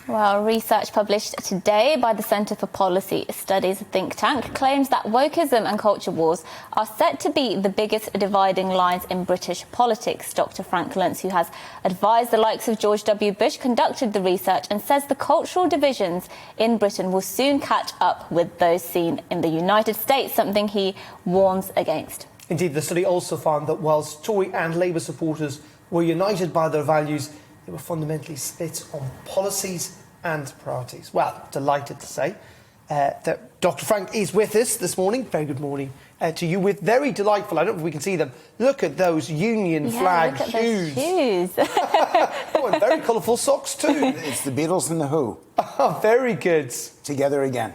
Well, research published today by the Centre for Policy Studies think tank claims that wokeism and culture wars are set to be the biggest dividing lines in British politics. Dr Frank Luntz, who has advised the likes of George W. Bush, conducted the research and says the cultural divisions in Britain will soon catch up with those seen in the United States, something he warns against. Indeed, the study also found that whilst Tory and Labour supporters were united by their values, they were fundamentally split on policies and priorities. Well, delighted to say that Dr Frank is with us this morning. Very good morning to you. With very delightful, I don't know if we can see them, look at those Union flag shoes. Those shoes. Oh, and very colourful socks too. It's the Beatles and the Who. Oh, very good. Together again.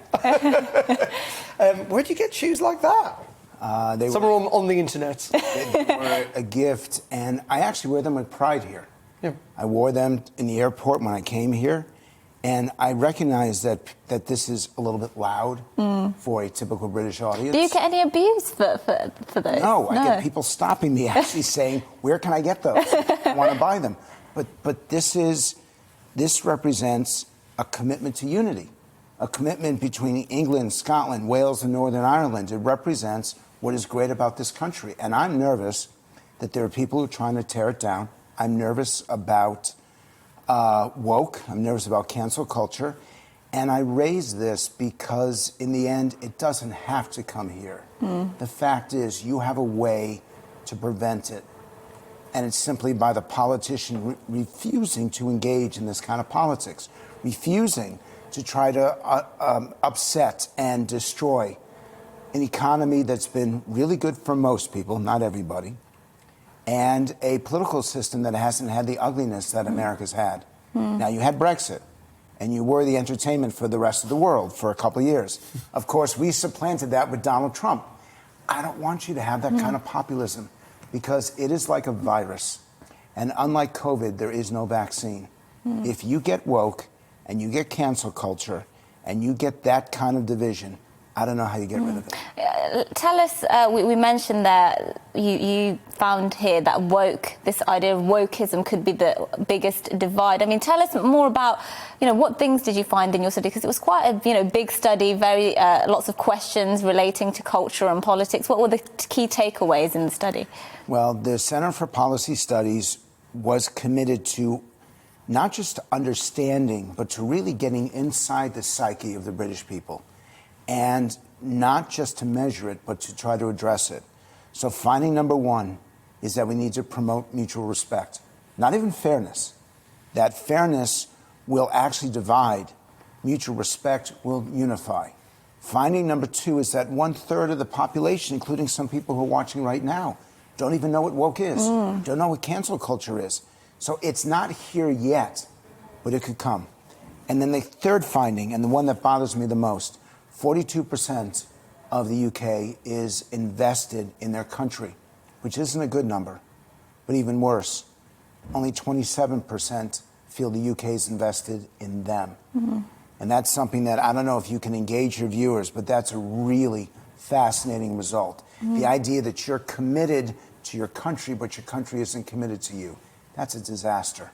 Where'd you get shoes like that? Some were on the internet. They were a gift, and I actually wear them with pride here. Yeah. I wore them in the airport when I came here, and I recognize that this is a little bit loud for a typical British audience. Do you get any abuse for those? No, I get people stopping me actually saying, where can I get those? I want to buy them. But this represents a commitment to unity, a commitment between England, Scotland, Wales, and Northern Ireland. It represents what is great about this country. And I'm nervous that there are people who are trying to tear it down. I'm nervous about woke. I'm nervous about cancel culture. And I raise this because, in the end, it doesn't have to come here. The fact is, you have a way to prevent it. And it's simply by the politician refusing to engage in this kind of politics, refusing to try to upset and destroy an economy that's been really good for most people, not everybody, and a political system that hasn't had the ugliness that America's had. Now, you had Brexit, and you were the entertainment for the rest of the world for a couple of years. Of course, we supplanted that with Donald Trump. I don't want you to have that kind of populism, because it is like a virus. And unlike COVID, there is no vaccine. If you get woke, and you get cancel culture, and you get that kind of division, I don't know how you get rid of it. Tell us, we mentioned that you found here that this idea of wokeism could be the biggest divide. I mean, tell us more about, what things did you find in your study? Because it was quite a, big study, very lots of questions relating to culture and politics. What were the key takeaways in the study? Well, the Center for Policy Studies was committed to not just understanding, but to really getting inside the psyche of the British people. And not just to measure it, but to try to address it. So finding number one is that we need to promote mutual respect, not even fairness. That fairness will actually divide. Mutual respect will unify. Finding number two is that 1/3 of the population, including some people who are watching right now, don't even know what woke is, don't know what cancel culture is. So it's not here yet, but it could come. And then the third finding, and the one that bothers me the most, 42% of the UK is invested in their country, which isn't a good number. But even worse, only 27% feel the UK is invested in them. And that's something that I don't know if you can engage your viewers, but that's a really fascinating result. The idea that you're committed to your country, but your country isn't committed to you. That's a disaster.